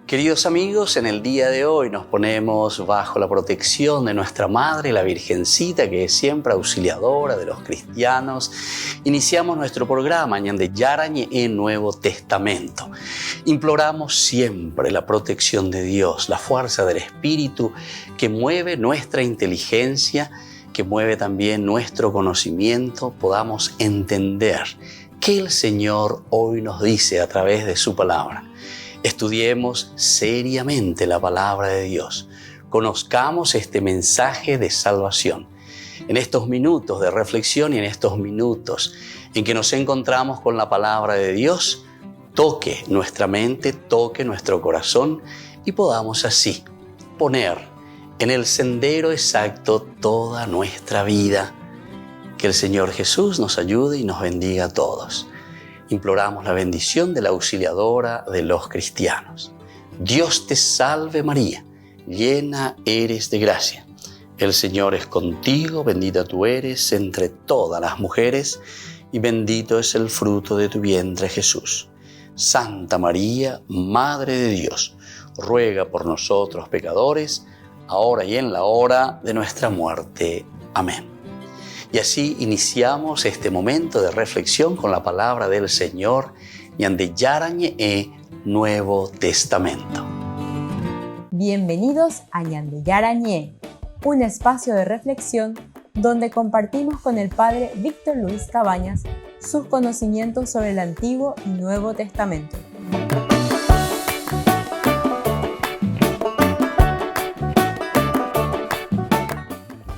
Queridos amigos, en el día de hoy nos ponemos bajo la protección de nuestra Madre, la Virgencita, que es siempre auxiliadora de los cristianos. Iniciamos nuestro programa Ñande Yarañe en Nuevo Testamento. Imploramos siempre la protección de Dios, la fuerza del Espíritu que mueve nuestra inteligencia, que mueve también nuestro conocimiento, podamos entender qué el Señor hoy nos dice a través de su palabra. Estudiemos seriamente la palabra de Dios. Conozcamos este mensaje de salvación. En estos minutos de reflexión y en estos minutos en que nos encontramos con la palabra de Dios, toque nuestra mente, toque nuestro corazón y podamos así poner en el sendero exacto toda nuestra vida. Que el Señor Jesús nos ayude y nos bendiga a todos. Imploramos la bendición de la auxiliadora de los cristianos. Dios te salve María, llena eres de gracia. El Señor es contigo, bendita tú eres entre todas las mujeres y bendito es el fruto de tu vientre Jesús. Santa María, Madre de Dios, ruega por nosotros pecadores, ahora y en la hora de nuestra muerte. Amén. Y así iniciamos este momento de reflexión con la palabra del Señor, Ñande Yarañe Nuevo Testamento. Bienvenidos a Ñande Yarañe, un espacio de reflexión donde compartimos con el Padre Víctor Luis Cabañas sus conocimientos sobre el Antiguo y Nuevo Testamento.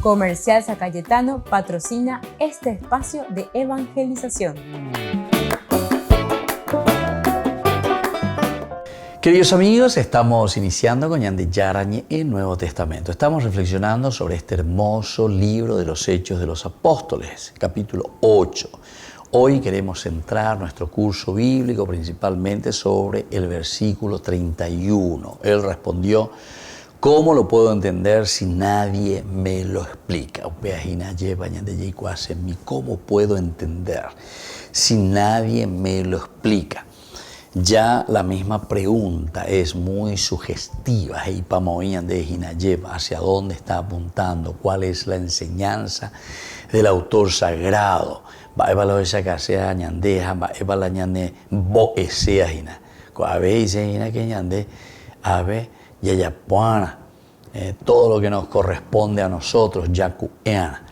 Comercial San Cayetano patrocina este espacio de evangelización. Queridos amigos, estamos iniciando con Ñande Yarañe en Nuevo Testamento. Estamos reflexionando sobre este hermoso libro de los Hechos de los Apóstoles, capítulo 8. Hoy queremos centrar nuestro curso bíblico principalmente sobre el versículo 31. Él respondió: ¿cómo lo puedo entender si nadie me lo explica? ¿Cómo puedo entender si nadie me lo explica? Ya la misma pregunta es muy sugestiva. ¿Hacia dónde está apuntando? ¿Cuál es la enseñanza del autor sagrado? Yayapuana, todo lo que nos corresponde a nosotros, Yacueana,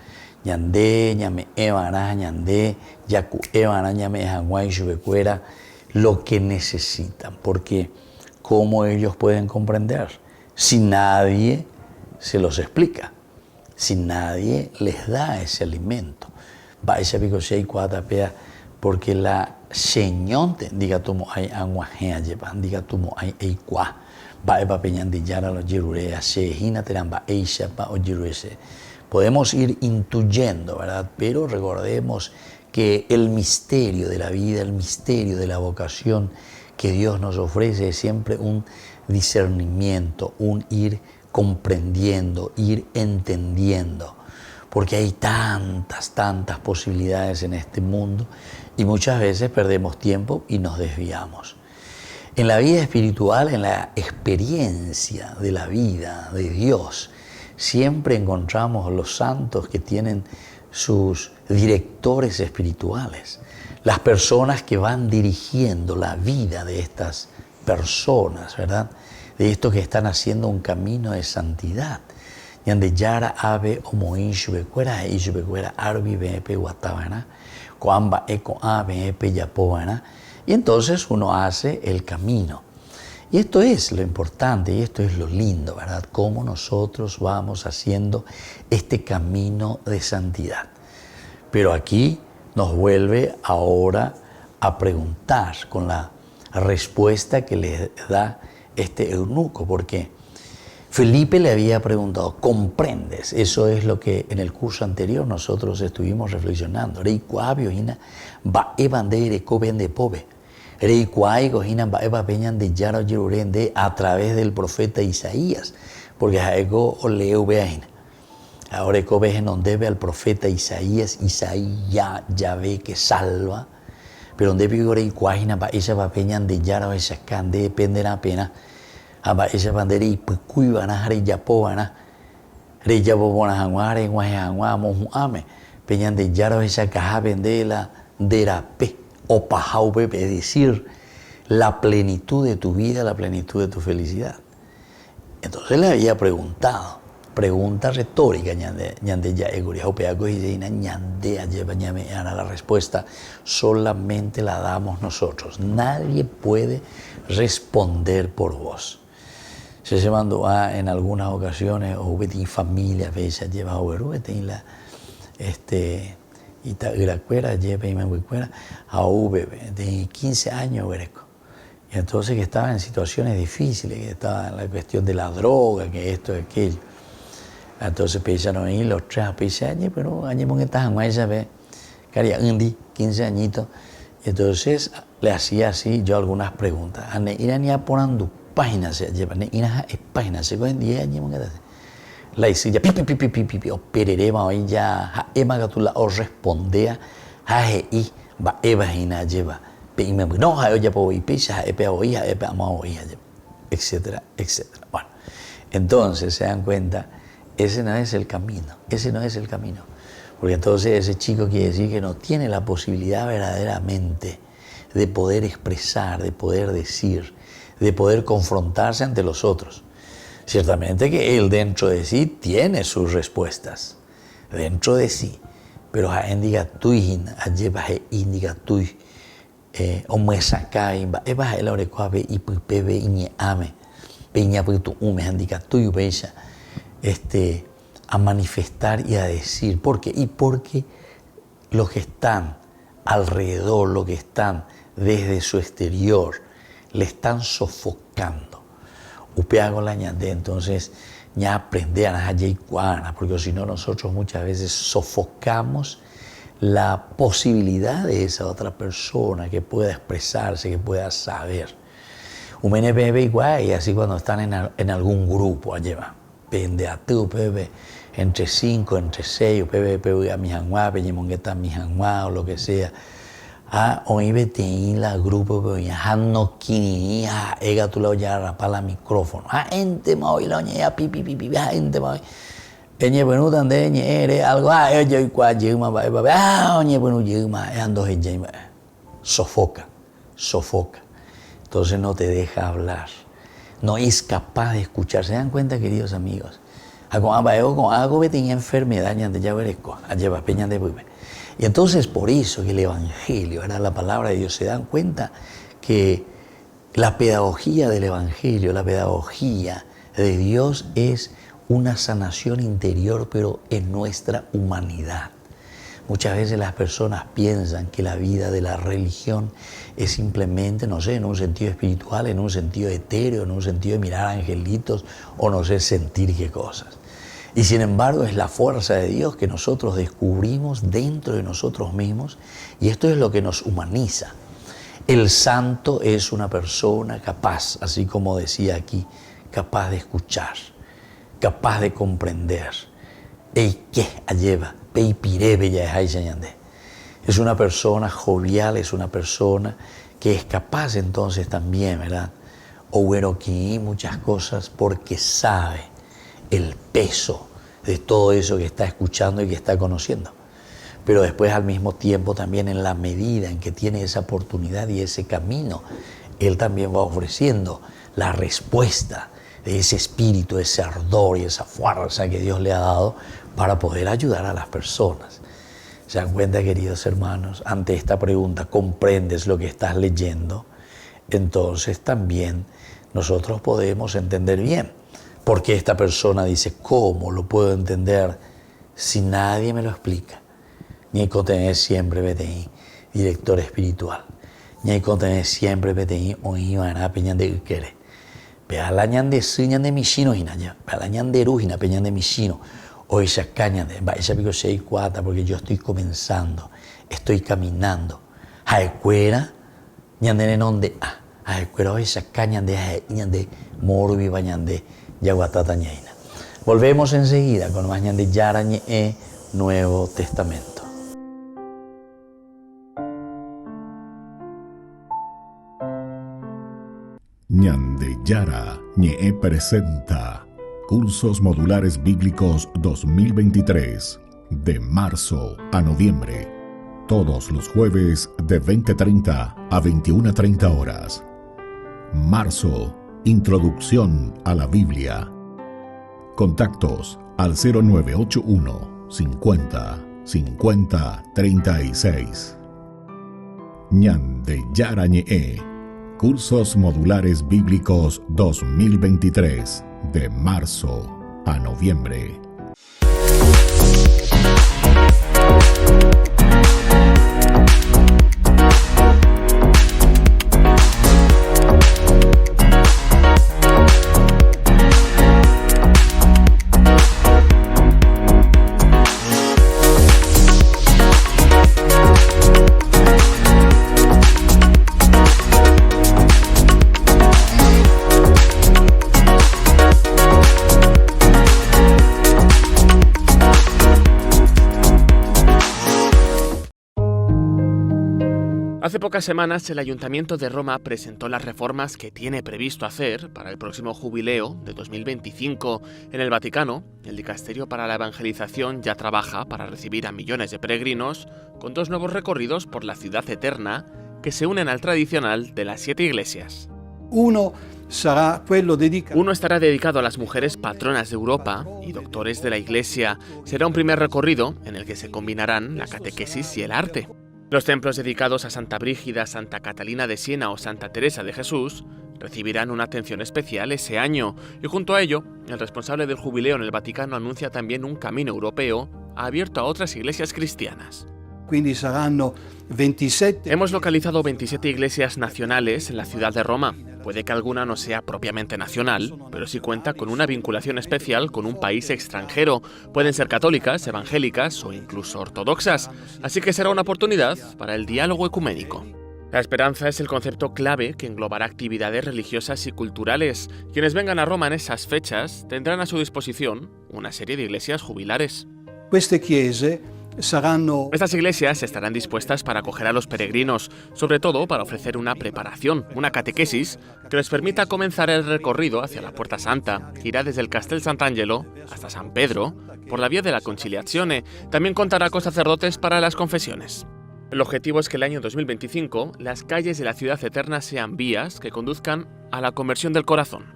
Ñande, Ñame Evana, Ñande, Yacuevana, Ñame Hanguay, Chubecuera, lo que necesitan, porque ¿cómo ellos pueden comprender? Si nadie se los explica, si nadie les da ese alimento. Porque la señonte, diga tú, hay anguajea, diga tú, hay eikua. Podemos ir intuyendo, ¿verdad? Pero recordemos que el misterio de la vida, el misterio de la vocación que Dios nos ofrece es siempre un discernimiento, un ir comprendiendo, ir entendiendo, porque hay tantas posibilidades en este mundo y muchas veces perdemos tiempo y nos desviamos. En la vida espiritual, en la experiencia de la vida de Dios, siempre encontramos los santos que tienen sus directores espirituales, las personas que van dirigiendo la vida de estas personas, ¿verdad? De estos que están haciendo un camino de santidad. Ñande Yara ave omoin shubecuera y shubecuera arbi bepe guatabana, coamba eco ave epe yapovana. Y entonces uno hace el camino. Y esto es lo importante y esto es lo lindo, ¿verdad? Cómo nosotros vamos haciendo este camino de santidad. Pero aquí nos vuelve ahora a preguntar con la respuesta que le da este eunuco, porque Felipe le había preguntado: ¿comprendes? Eso es lo que en el curso anterior nosotros estuvimos reflexionando. A través del profeta Isaías, porque ahora ves en donde ve al profeta Isaías ya ve que salva, pero donde ve esa va peñan de Yara esa can depende la pena Aba ella banderi pukui bana hari japo bana. Hari japo bona hanguare nguaje hangua mohu ame. Peñan de yaro esa caja vendela derape o pajaupe, es decir, la plenitud de tu vida, la plenitud de tu felicidad. Entonces le había preguntado, pregunta retórica, ñande ya eguria opeago y llena ñande lleva ñame ana la respuesta solamente la damos nosotros. Nadie puede responder por vos. Se llevando en algunas ocasiones o vete familia, veces lleva o vete la y ta iracuera lleva y me cuera a de 15 años vereco. Y entonces que estaba en situaciones difíciles, que estaba en la cuestión de la droga, que esto y aquello. Entonces pensaron ahí los tres, pensé, pero años que estaban ahí, ¿sabes? Caría 15 añitos. Y entonces le hacía así yo algunas preguntas. Ane irania ponando páginas, se llevan, ina páginas, se cogen 10 años que la hicía pipi, o pererema hoy ya, ema gatula o respondea, y va evagina lleva. No, ya puedo ir, etcétera, etcétera. Bueno, entonces se dan cuenta, ese no es el camino, ese no es el camino. Porque entonces ese chico quiere decir que no tiene la posibilidad verdaderamente de poder expresar, de poder decir, de poder confrontarse ante los otros. Ciertamente que él dentro de sí tiene sus respuestas, dentro de sí, pero a indica tuin, a lleva indica tuin. O me saca imba eba el orecuave y pebe y ame peña puto ume handica tuyo bella a manifestar y a decir ¿por qué? Y porque los que están alrededor, los que están desde su exterior le están sofocando. Upeago la ñande, entonces ya aprender a cuana, porque si no nosotros muchas veces sofocamos la posibilidad de esa otra persona que pueda expresarse, que pueda saber. Un bebé igual, y así cuando están en algún grupo, allá pende a tu bebé, entre 5, entre 6, bebé a mi janguá, peñemongueta mi janguá, o lo que sea. Hoy vete en la grupo, pero ya no kini, ega tu la ya rapa la micrófono. Ente moi la ya pipi, ente moi. Peñe bueno tande ñere algo yo y cua yuma ba ñe bueno yuma ando yema sofoca. Entonces no te deja hablar. No es capaz de escuchar. ¿Se dan cuenta, queridos amigos? Con algo que tenía enfermedad ñande ya vereco, lleva peña de bebé. Y entonces por eso que el evangelio era la palabra de Dios. Se dan cuenta que la pedagogía del evangelio, la pedagogía de Dios es una sanación interior, pero en nuestra humanidad. Muchas veces las personas piensan que la vida de la religión es simplemente, no sé, en un sentido espiritual, en un sentido etéreo, en un sentido de mirar angelitos o no sé, sentir qué cosas. Y sin embargo es la fuerza de Dios que nosotros descubrimos dentro de nosotros mismos y esto es lo que nos humaniza. El santo es una persona capaz, así como decía aquí, capaz de escuchar, capaz de comprender. Es una persona jovial, es una persona que es capaz entonces también, ¿verdad? O que muchas cosas porque sabe el peso de todo eso que está escuchando y que está conociendo. Pero después al mismo tiempo también en la medida en que tiene esa oportunidad y ese camino, él también va ofreciendo la respuesta de ese espíritu, ese ardor y esa fuerza que Dios le ha dado para poder ayudar a las personas. ¿Se dan cuenta, queridos hermanos? Ante esta pregunta, ¿comprendes lo que estás leyendo? Entonces también nosotros podemos entender bien. Porque esta persona dice, ¿cómo lo puedo entender si nadie me lo explica? Ni hay que tener siempre BTI, director espiritual. Ni hay que tener siempre BTI, o Ivana Peñan de Uquere. Pealañan de Suñan de Michino, Pealañan de Rujina, Peñan de Michino. O ella cañan de Baisha Pico 6-4, porque yo estoy comenzando, estoy caminando. Jaecuera, ñan de Nenonde, Jaecuera, o ella cañan de Morbi, Bañan de Yaguatatañaina. Volvemos enseguida con más ñan de Yarañe Nuevo Testamento. Ñande Yara Ñe presenta Cursos Modulares Bíblicos 2023, de marzo a noviembre. Todos los jueves de 20:30 a 21:30 horas. Marzo, Introducción a la Biblia. Contactos al 0981 50 50 36. Ñande Yara Ñe, Cursos Modulares Bíblicos 2023, de marzo a noviembre. Hace pocas semanas el Ayuntamiento de Roma presentó las reformas que tiene previsto hacer para el próximo jubileo de 2025. En el Vaticano, el Dicasterio para la Evangelización ya trabaja para recibir a millones de peregrinos con 2 nuevos recorridos por la ciudad eterna que se unen al tradicional de las 7 iglesias. Uno estará dedicado a las mujeres patronas de Europa y doctores de la Iglesia. Será un primer recorrido en el que se combinarán la catequesis y el arte. Los templos dedicados a Santa Brígida, Santa Catalina de Siena o Santa Teresa de Jesús recibirán una atención especial ese año, y junto a ello, el responsable del jubileo en el Vaticano anuncia también un camino europeo abierto a otras iglesias cristianas. Hemos localizado 27 iglesias nacionales en la ciudad de Roma. Puede que alguna no sea propiamente nacional, pero sí cuenta con una vinculación especial con un país extranjero. Pueden ser católicas, evangélicas o incluso ortodoxas, así que será una oportunidad para el diálogo ecuménico. La esperanza es el concepto clave que englobará actividades religiosas y culturales. Quienes vengan a Roma en esas fechas tendrán a su disposición una serie de iglesias jubilares. Estas iglesias estarán dispuestas para acoger a los peregrinos, sobre todo para ofrecer una preparación, una catequesis, que les permita comenzar el recorrido hacia la Puerta Santa, que irá desde el Castel Sant'Angelo hasta San Pedro, por la vía de la Conciliazione. También contará con sacerdotes para las confesiones. El objetivo es que el año 2025 las calles de la ciudad eterna sean vías que conduzcan a la conversión del corazón.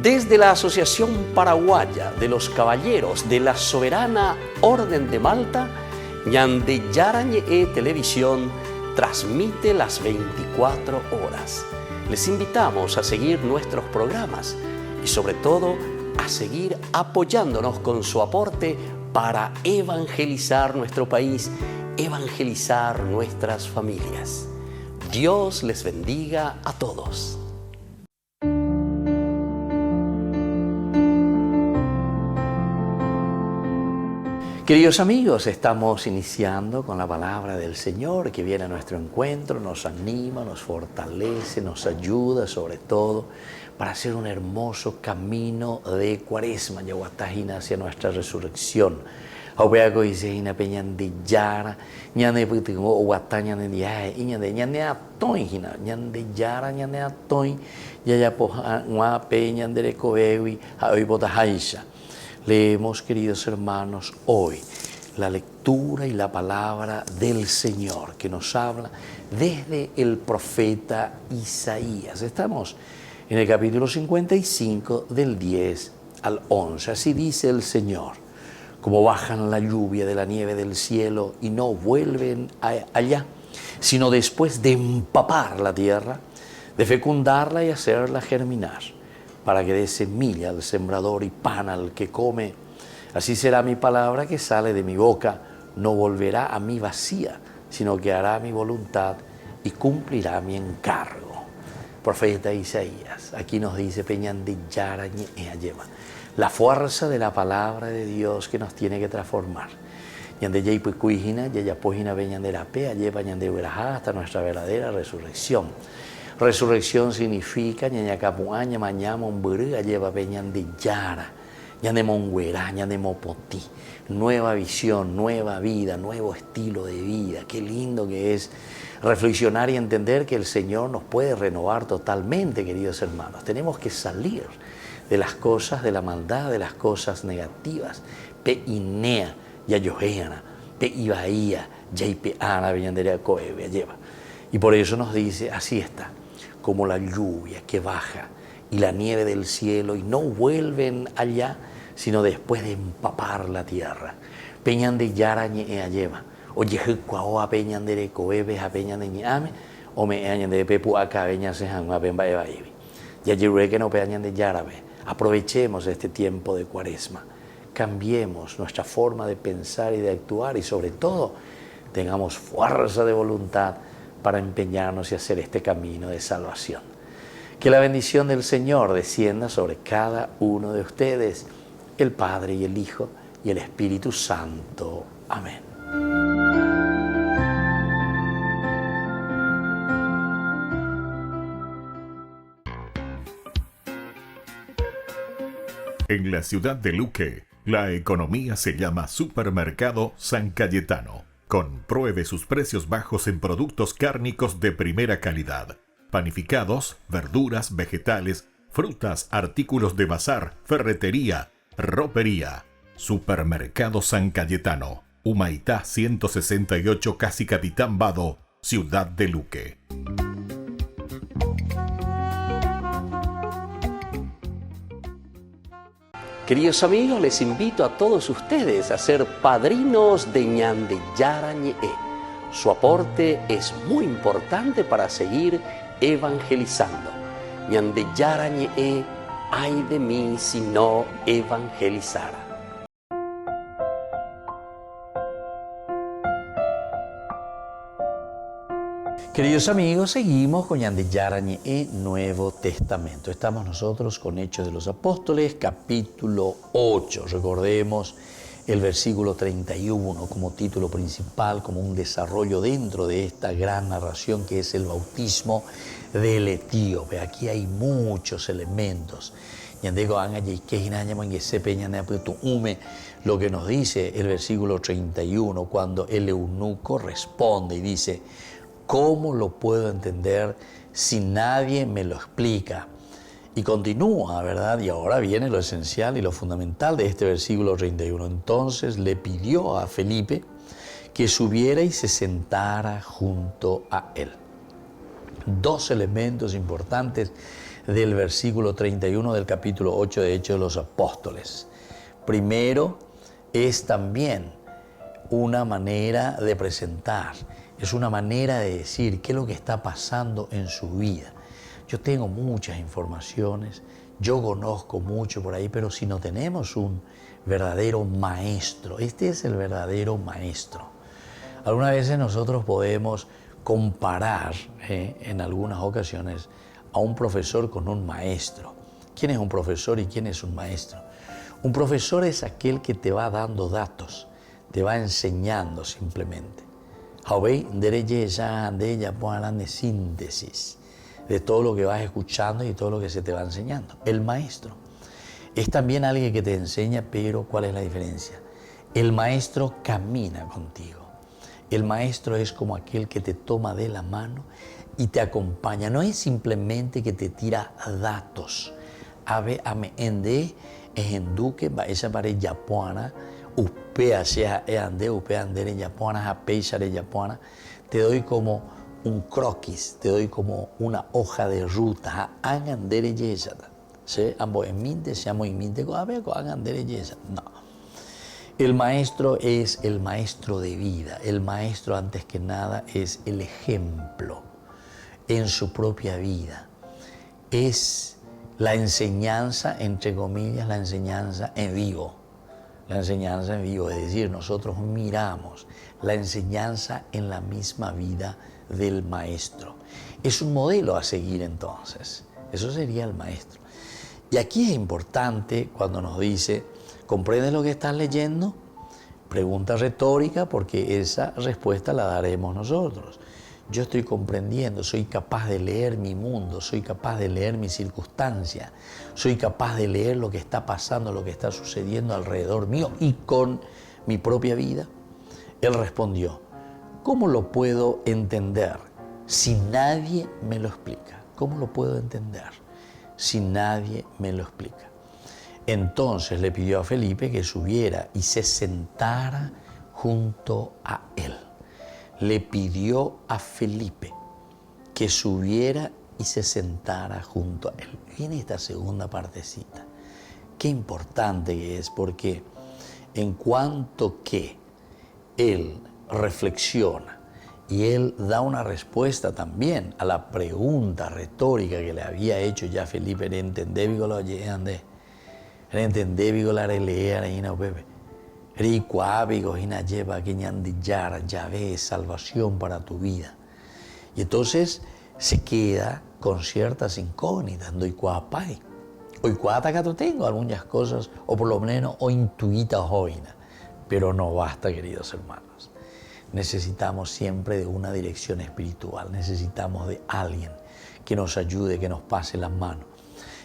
Desde la Asociación Paraguaya de los Caballeros de la Soberana Orden de Malta, Ñande Yara Ñe Televisión transmite las 24 horas. Les invitamos a seguir nuestros programas y sobre todo a seguir apoyándonos con su aporte para evangelizar nuestro país, evangelizar nuestras familias. Dios les bendiga a todos. Queridos amigos, estamos iniciando con la palabra del Señor que viene a nuestro encuentro, nos anima, nos fortalece, nos ayuda sobre todo para hacer un hermoso camino de Cuaresma, Yahuatajina, hacia nuestra resurrección. Aubeago Iseina Peñande Yara, Ñande Putingo, Guataña de Yae, Ñande Atoy, Ñande Yara, Ñande Atoy, Yayapoja, Peñande de Coewi, Aoibotajaisha. Leemos, queridos hermanos, hoy la lectura y la palabra del Señor que nos habla desde el profeta Isaías. Estamos en el capítulo 55 del 10 al 11. Así dice el Señor: como bajan la lluvia de la nieve del cielo y no vuelven allá, sino después de empapar la tierra, de fecundarla y hacerla germinar, para que dé semilla al sembrador y pan al que come. Así será mi palabra que sale de mi boca, no volverá a mí vacía, sino que hará mi voluntad y cumplirá mi encargo. Profeta Isaías, aquí nos dice Peñande Yara Ñe Ayema, la fuerza de la palabra de Dios que nos tiene que transformar. Ñande Yei Puikuijina, Yayapojina Peñandera Pea, Yepa Ñande Uerajá, hasta nuestra verdadera resurrección. Resurrección significa ñañacapuaña, mañama, umburú, lleva Peñande Yara. Ñanemonguerá, ñanemopotí. Nueva visión, nueva vida, nuevo estilo de vida. Qué lindo que es reflexionar y entender que el Señor nos puede renovar totalmente, queridos hermanos. Tenemos que salir de las cosas de la maldad, de las cosas negativas. Pe inea, ya yoheana, pe ibaía, ya ipeana, veñandera coebe, lleva. Y por eso nos dice, así está, como la lluvia que baja y la nieve del cielo y no vuelven allá, sino después de empapar la tierra. Peñan de yara ñe lleva, o yehucuao a peñan de coebe a peñan de ñame, o me añan de pepu acá veñan se han a pemba eva evi. Ya lleve que no peñan de yarabe. Aprovechemos este tiempo de Cuaresma, cambiemos nuestra forma de pensar y de actuar y sobre todo tengamos fuerza de voluntad para empeñarnos y hacer este camino de salvación. Que la bendición del Señor descienda sobre cada uno de ustedes, el Padre y el Hijo y el Espíritu Santo. Amén. En la ciudad de Luque, la economía se llama Supermercado San Cayetano. Compruebe sus precios bajos en productos cárnicos de primera calidad. Panificados, verduras, vegetales, frutas, artículos de bazar, ferretería, ropería. Supermercado San Cayetano, Humaitá 168, Casi Capitán Vado, ciudad de Luque. Queridos amigos, les invito a todos ustedes a ser padrinos de Ñande Yara Ñe. Su aporte es muy importante para seguir evangelizando. Ñande Yara Ñe, ay de mí si no evangelizara. Queridos amigos, seguimos con Ñande Yara Ñe, Nuevo Testamento. Estamos nosotros con Hechos de los Apóstoles, capítulo 8. Recordemos el versículo 31 como título principal, como un desarrollo dentro de esta gran narración que es el bautismo del etíope. Aquí hay muchos elementos. Lo que nos dice el versículo 31 cuando el eunuco responde y dice: ¿cómo lo puedo entender si nadie me lo explica? Y continúa, ¿verdad? Y ahora viene lo esencial y lo fundamental de este versículo 31. Entonces le pidió a Felipe que subiera y se sentara junto a él. Dos elementos importantes del versículo 31 del capítulo 8 de Hechos de los Apóstoles. Primero, es también una manera de presentar, es una manera de decir qué es lo que está pasando en su vida. Yo tengo muchas informaciones, yo conozco mucho por ahí, pero si no tenemos un verdadero maestro, este es el verdadero maestro. Algunas veces nosotros podemos comparar en algunas ocasiones a un profesor con un maestro. ¿Quién es un profesor y quién es un maestro? Un profesor es aquel que te va dando datos, te va enseñando simplemente. De síntesis de todo lo que vas escuchando y todo lo que se te va enseñando. El maestro es también alguien que te enseña, pero ¿cuál es la diferencia? El maestro camina contigo. El maestro es como aquel que te toma de la mano y te acompaña. No es simplemente que te tira datos. Ave ame ende es enduque va esa pare yapuana upea sea ande upea andere yapuana apeisare yapuana. Te doy como un croquis, te doy como una hoja de ruta. Angandere yesata. Se ambo eminte se amo eminte ko ave ko angandere yesata. No. El maestro es el maestro de vida. El maestro, antes que nada, es el ejemplo en su propia vida. Es la enseñanza, entre comillas, la enseñanza en vivo. La enseñanza en vivo, es decir, nosotros miramos la enseñanza en la misma vida del maestro. Es un modelo a seguir entonces. Eso sería el maestro. Y aquí es importante cuando nos dice: ¿comprendes lo que estás leyendo? Pregunta retórica, porque esa respuesta la daremos nosotros. yo estoy comprendiendo, soy capaz de leer mi mundo, soy capaz de leer mi circunstancia, soy capaz de leer lo que está pasando, lo que está sucediendo alrededor mío y con mi propia vida. Él respondió, ¿cómo lo puedo entender si nadie me lo explica? ¿Cómo lo puedo entender si nadie me lo explica? Entonces le pidió a Felipe que subiera y se sentara junto a él. Le pidió a Felipe que subiera y se sentara junto a él. Viene esta segunda partecita. Qué importante que es, porque en cuanto que él reflexiona y él da una respuesta también a la pregunta retórica que le había hecho ya Felipe, Yahvé es salvación para tu vida. Y entonces se queda con ciertas incógnitas. Hoy que tengo algunas cosas, o por lo menos o intuita joina, pero no basta, queridos hermanos. Necesitamos siempre de una dirección espiritual, necesitamos de alguien que nos ayude, que nos pase las manos.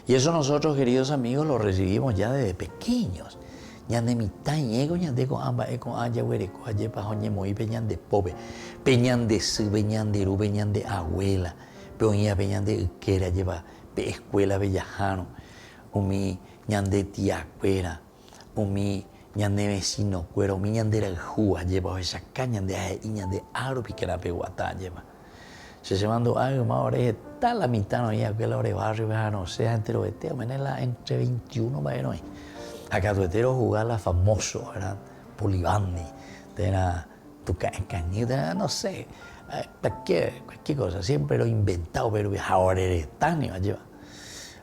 Y eso nosotros, queridos amigos, lo recibimos ya desde pequeños. Ñande mitad ñego ñande con amba con aya huereco aye pa hoñe moi peñande pobre peñande su peñande ru peñande abuela peoña peñande quera lleva pe escuela bellajano umi ñande tía cuera umi ñande vecino cuera umi ñande era jua lleva esa caña de ñande aro piquera peguata lleva se llamando algo más ahora está la mitad no ya que la hora barrio no sea entero este menela entre 21 más no. Acá tuetero jugaba famoso, ¿verdad? Polibandi, era tu cañita, no sé, cualquier cosa, siempre lo he inventado, pero ahora eres tan lleva.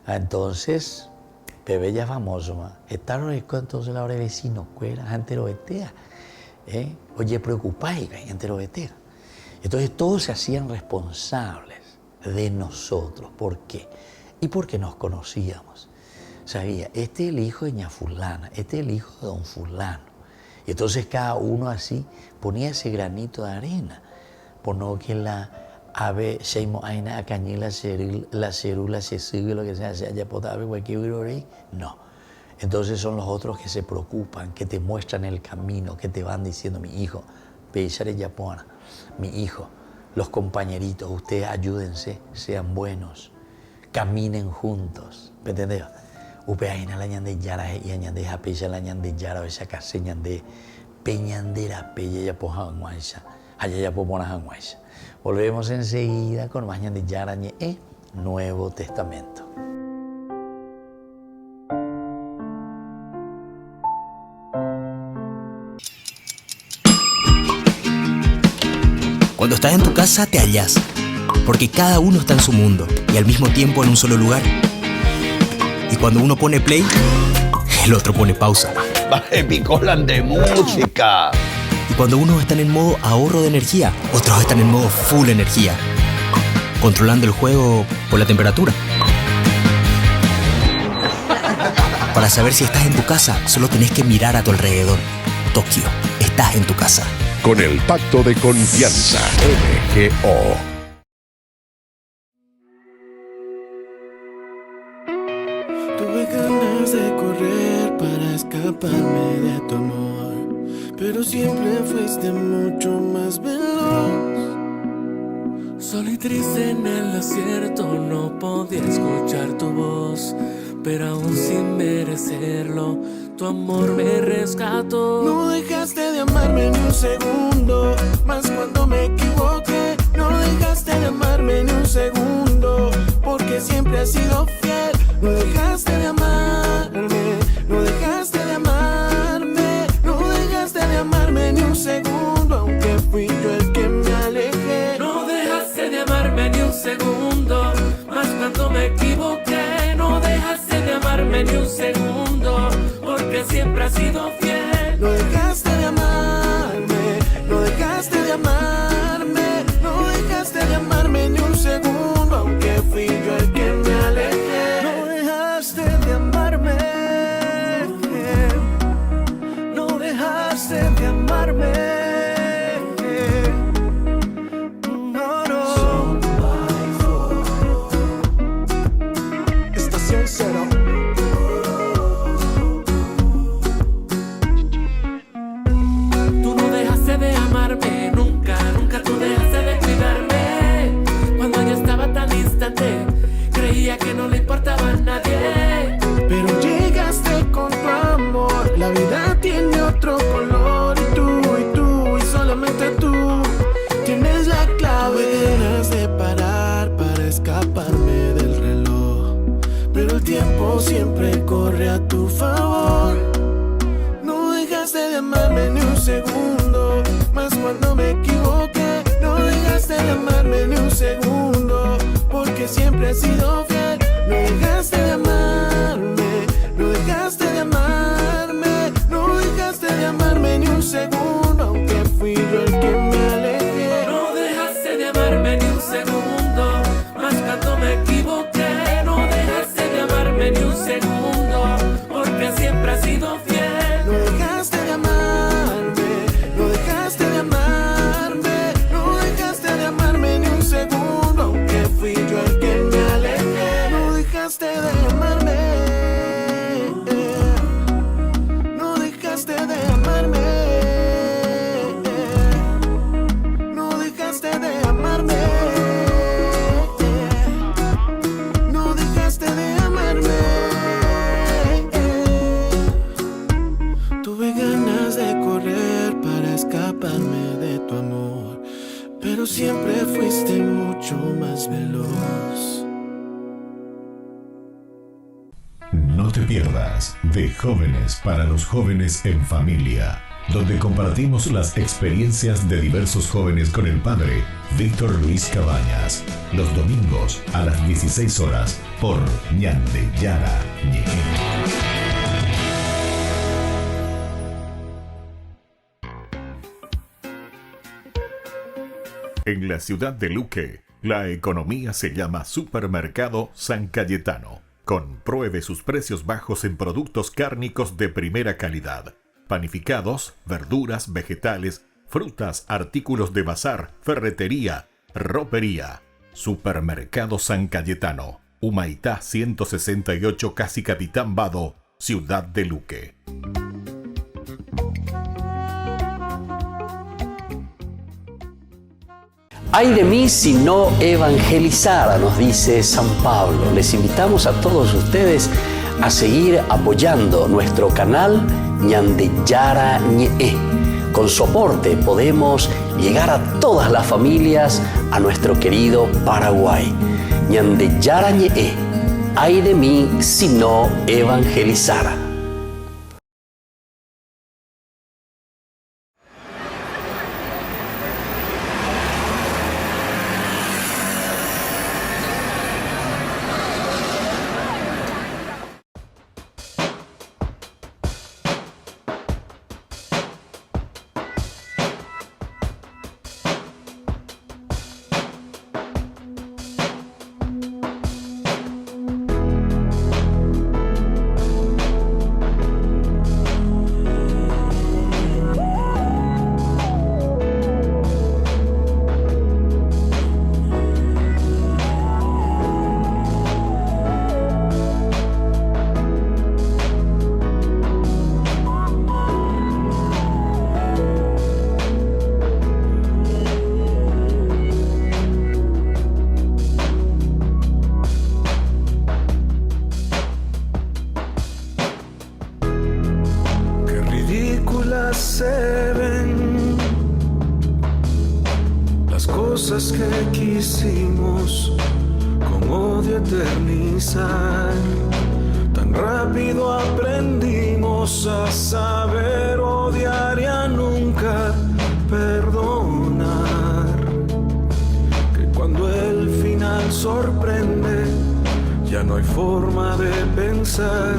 Entonces, bebé ya famoso, está rico, entonces la hora de vecino, cuera, gente lo vetea, oye, preocupáis, gente lo vetea. Entonces todos se hacían responsables de nosotros. ¿Por qué? Y porque nos conocíamos. Sabía, este es el hijo de ña fulana, este es el hijo de don fulano. Y entonces cada uno así ponía ese granito de arena. Por no que la ave, seimo aina, acañí la cerula, se sigue lo que sea, se haya potable, cualquier virorey. No. Entonces son los otros que se preocupan, que te muestran el camino, que te van diciendo, mi hijo, Peisare Yapona, mi hijo, los compañeritos, ustedes ayúdense, sean buenos, caminen juntos. ¿Me entendés? Upe aina la ñande yara y añande japeya la ñande yara o esa case ñande peñandera peya ya po hanguaisha allá ya po mona hanguaisha. Volvemos enseguida con más ñande yara ñe Nuevo Testamento. Cuando estás en tu casa te hallas, porque cada uno está en su mundo y al mismo tiempo en un solo lugar. Y cuando uno pone play, el otro pone pausa. Picolan de música. Y cuando unos están en modo ahorro de energía, otros están en modo full energía, controlando el juego por la temperatura. Para saber si estás en tu casa, solo tenés que mirar a tu alrededor. Tokio, estás en tu casa. Con el Pacto de Confianza, MGO. Tuve ganas de correr para escaparme de tu amor, pero siempre fuiste mucho más veloz. Solo y triste en el desierto, no podía escuchar tu voz, pero aún sin merecerlo, tu amor me rescató. No dejaste de amarme ni un segundo, más cuando me equivoqué. No dejaste de amarme ni un segundo, porque siempre has sido fiel. No dejaste de amarme, no dejaste de amarme, no dejaste de amarme ni un segundo, aunque fui yo el que me alejé. No dejaste de amarme ni un segundo, más cuando me equivoqué. No dejaste de amarme ni un segundo, porque siempre has sido fiel. No dejaste de amarme, no dejaste de amarme, no dejaste de amarme ni un segundo, aunque fui yo el que me alejé. No dejaste de amarme, no dejaste de amarme. No, no. pero el tiempo siempre corre a tu favor. No dejaste de amarme ni un segundo, más cuando me equivoqué. No dejaste de amarme ni un segundo, porque siempre he sido fiel. No dejaste de amarme, no dejaste de amarme, no dejaste de amarme ni un segundo, aunque fui yo el que me alejé. No dejaste de amarme ni un segundo, más cuando me equivoqué. No dejaste de amarme ni un segundo, porque siempre has sido fiel. No dejaste de amarme, no dejaste de amarme, no dejaste de amarme ni un segundo, aunque fui yo el que me alejé. No dejaste de amarme, no dejaste de amarme, no dejaste de amarme, no dejaste de amarme. Tuve ganas de correr para escaparme de tu amor, pero siempre fuiste mucho más veloz. No te pierdas de Jóvenes para los Jóvenes en Familia, donde compartimos las experiencias de diversos jóvenes con el padre Víctor Luis Cabañas, los domingos a las 16 horas por Ñande Yara Ñe'e. En la ciudad de Luque, la economía se llama Supermercado San Cayetano. Compruebe sus precios bajos en productos cárnicos de primera calidad. Panificados, verduras, vegetales, frutas, artículos de bazar, ferretería, ropería. Supermercado San Cayetano. Humaitá 168, casi Capitán Vado, ciudad de Luque. Ay de mí si no evangelizara, nos dice San Pablo. Les invitamos a todos ustedes a seguir apoyando nuestro canal Ñande Yara Ñe'e. Con su aporte podemos llegar a todas las familias a nuestro querido Paraguay. Ñande Yara Ñe'e. Ay de mí si no evangelizara. Se ven las cosas que quisimos con odio eternizar. Tan rápido aprendimos a saber odiar y a nunca perdonar, que cuando el final sorprende ya no hay forma de pensar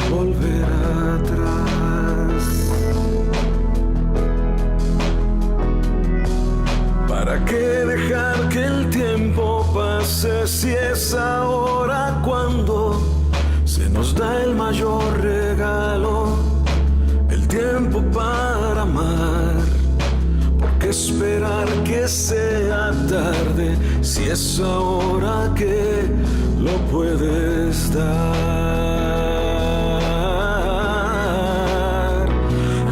volver atrás. ¿Para qué dejar que el tiempo pase si es ahora cuando se nos da el mayor regalo, el tiempo para amar? ¿Por qué esperar que sea tarde si es ahora que lo puedes dar?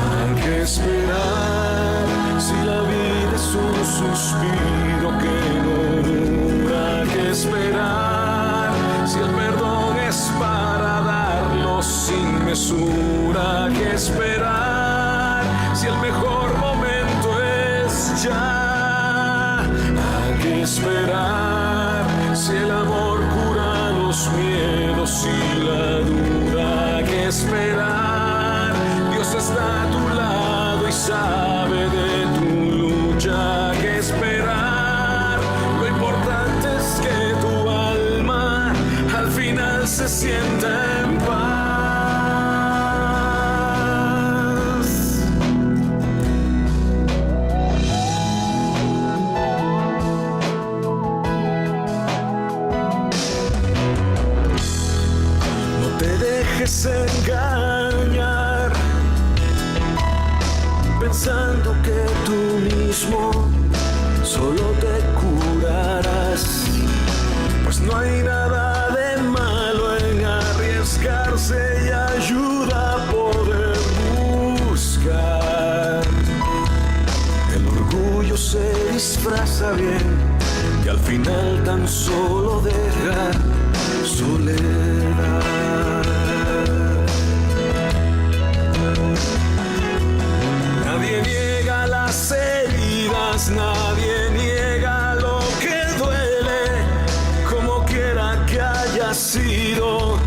Hay que esperar si la vida es un suspiro que no dura. Hay que esperar si el perdón es para darlo sin mesura. Hay que esperar si el mejor momento es ya. Hay que esperar si el amor cura los los miedos y la duda que esperar. Dios está a tu lado y sabe de tu lucha que esperar. Lo importante es que tu alma al final se sienta en paz. Engañar, pensando que tú mismo solo te curarás, pues no hay nada de malo en arriesgarse y ayuda a poder buscar. El orgullo se disfraza bien y al final tan solo deja soledad. Nadie niega las heridas, nadie niega lo que duele, como quiera que haya sido,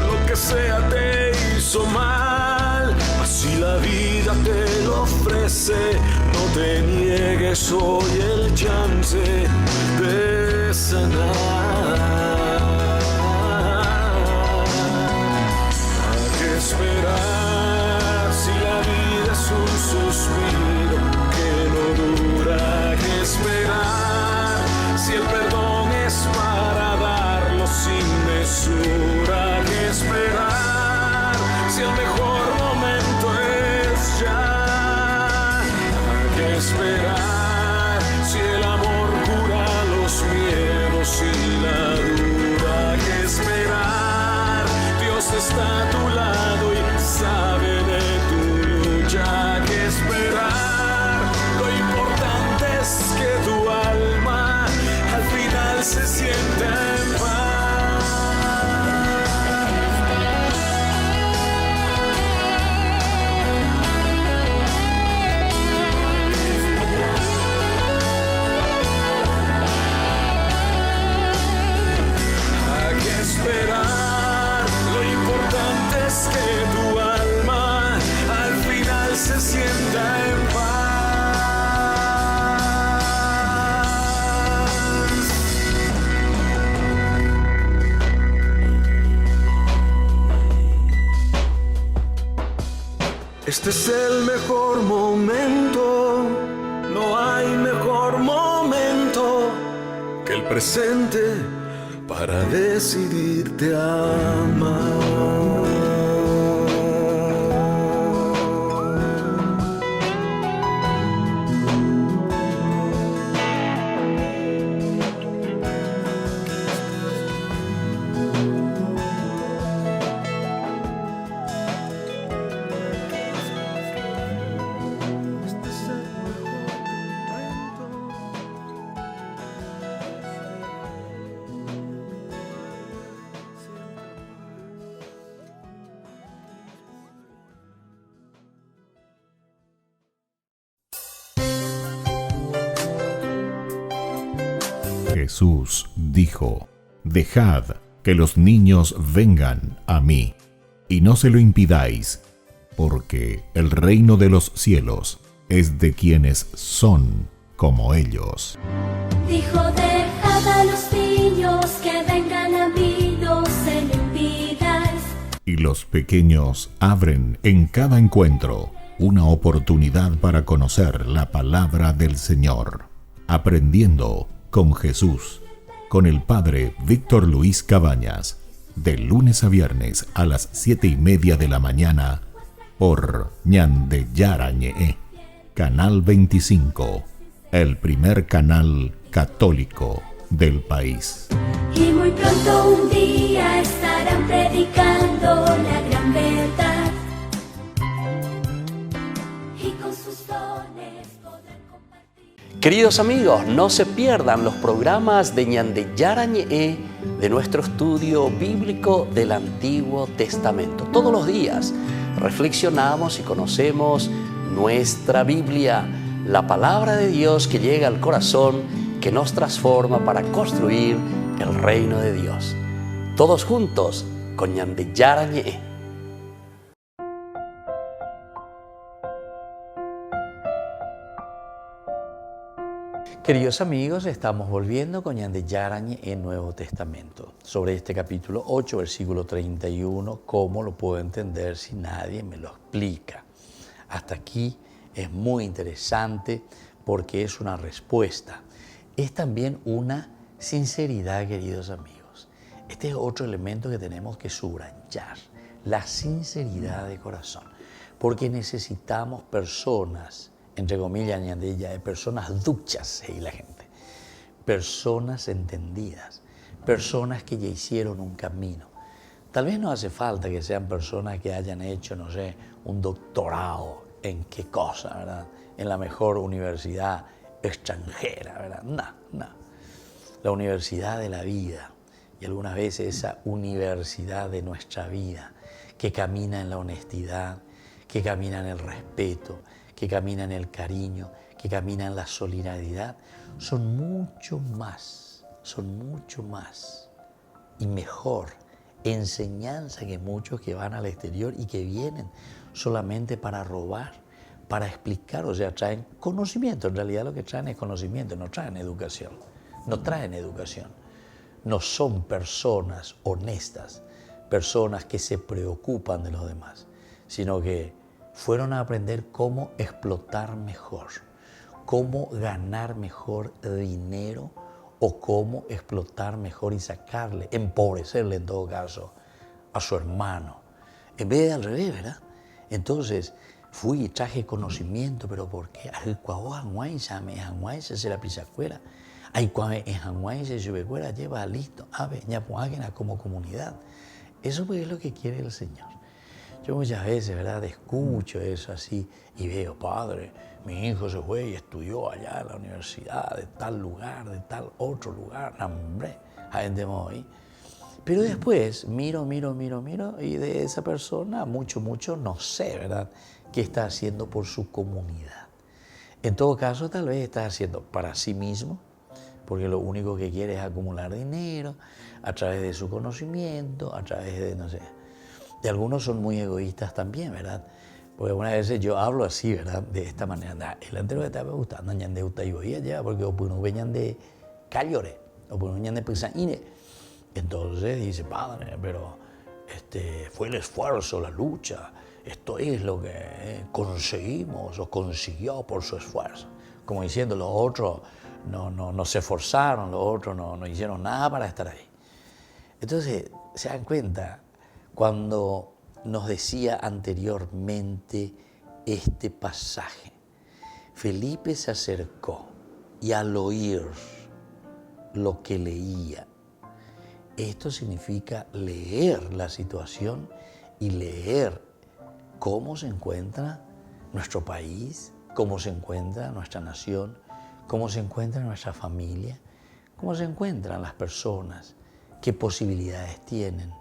lo que sea te hizo mal. Así la vida te lo ofrece, no te niegues hoy el chance de sanar. Hay que esperar si la vida es un suspiro que no dura, que esperar si el perdón es para darlo sin mesura, que esperar si el mejor momento es ya, hay que esperar si el amor cura los miedos y la duda, que esperar Dios está a tu lado y sabe de tu lucha, que esperar. Lo importante es que tu alma al final se sienta en paz. Hay que esperar. Lo importante es que tu alma al final se sienta en paz. Este es el mejor momento, no hay mejor momento que el presente para decidirte a amar. Jesús dijo: Dejad que los niños vengan a mí, y no se lo impidáis, porque el reino de los cielos es de quienes son como ellos. Dijo: dejad a los niños que vengan a mí, no se lo impidáis. Y los pequeños abren en cada encuentro una oportunidad para conocer la palabra del Señor, aprendiendo con Jesús, con el Padre Víctor Luis Cabañas, de lunes a viernes a las 7:30 de la mañana, por Ñande Yarañe, Canal 25, el primer canal católico del país. Y muy pronto un día estarán predicando la gran verdad, y con sus dones podrán compartir. Queridos amigos, no se pierdan los programas de Ñande Yarañe, de nuestro estudio bíblico del Antiguo Testamento. Todos los días reflexionamos y conocemos nuestra Biblia, la palabra de Dios que llega al corazón, que nos transforma para construir el reino de Dios. Todos juntos, con Ñande Yarañe. Queridos amigos, estamos volviendo con Ñande Yarañe en Nuevo Testamento. Sobre este capítulo 8, versículo 31, ¿cómo lo puedo entender si nadie me lo explica? Hasta aquí es muy interesante porque es una respuesta. Es también una sinceridad, queridos amigos. Este es otro elemento que tenemos que subrayar, la sinceridad de corazón, porque necesitamos personas, entre comillas, personas duchas, y la gente, personas entendidas, personas que ya hicieron un camino. Tal vez no hace falta que sean personas que hayan hecho, no sé, un doctorado en qué cosa, ¿verdad? En la mejor universidad extranjera, ¿verdad? No. La universidad de la vida, y algunas veces esa universidad de nuestra vida, que camina en la honestidad, que camina en el respeto, que camina en el cariño, que camina en la solidaridad, son mucho más y mejor enseñanza que muchos que van al exterior y que vienen solamente para robar, para explicar, o sea, traen conocimiento. En realidad lo que traen es conocimiento, no traen educación. No son personas honestas, personas que se preocupan de los demás, sino que fueron a aprender cómo explotar mejor, cómo ganar mejor dinero o cómo explotar mejor y sacarle, empobrecerle en todo caso, a su hermano. En vez de al revés, ¿verdad? Entonces, fui y traje conocimiento, pero ¿por qué? Se la pisa fuera. Se lleva listo. Como comunidad. Eso pues es lo que quiere el Señor. Yo muchas veces, ¿verdad?, escucho eso así y veo, padre, mi hijo se fue y estudió allá en la universidad de tal lugar, de tal otro lugar, hombre, pero después miro y de esa persona mucho no sé, ¿verdad?, qué está haciendo por su comunidad. En todo caso, tal vez está haciendo para sí mismo, porque lo único que quiere es acumular dinero a través de su conocimiento, a través de, no sé. Y algunos son muy egoístas también, ¿verdad? Porque algunas veces yo hablo así, ¿verdad? De esta manera. El anterior está me gustando, ñande utaiboía ya, porque opino veñan de callore, opino ñande pisaine. Entonces dice, padre, pero fue el esfuerzo, la lucha. Esto es lo que conseguimos o consiguió por su esfuerzo. Como diciendo, los otros no se esforzaron, los otros no hicieron nada para estar ahí. Entonces, se dan cuenta, cuando nos decía anteriormente este pasaje, Felipe se acercó y al oír lo que leía, esto significa leer la situación y leer cómo se encuentra nuestro país, cómo se encuentra nuestra nación, cómo se encuentra nuestra familia, cómo se encuentran las personas, qué posibilidades tienen,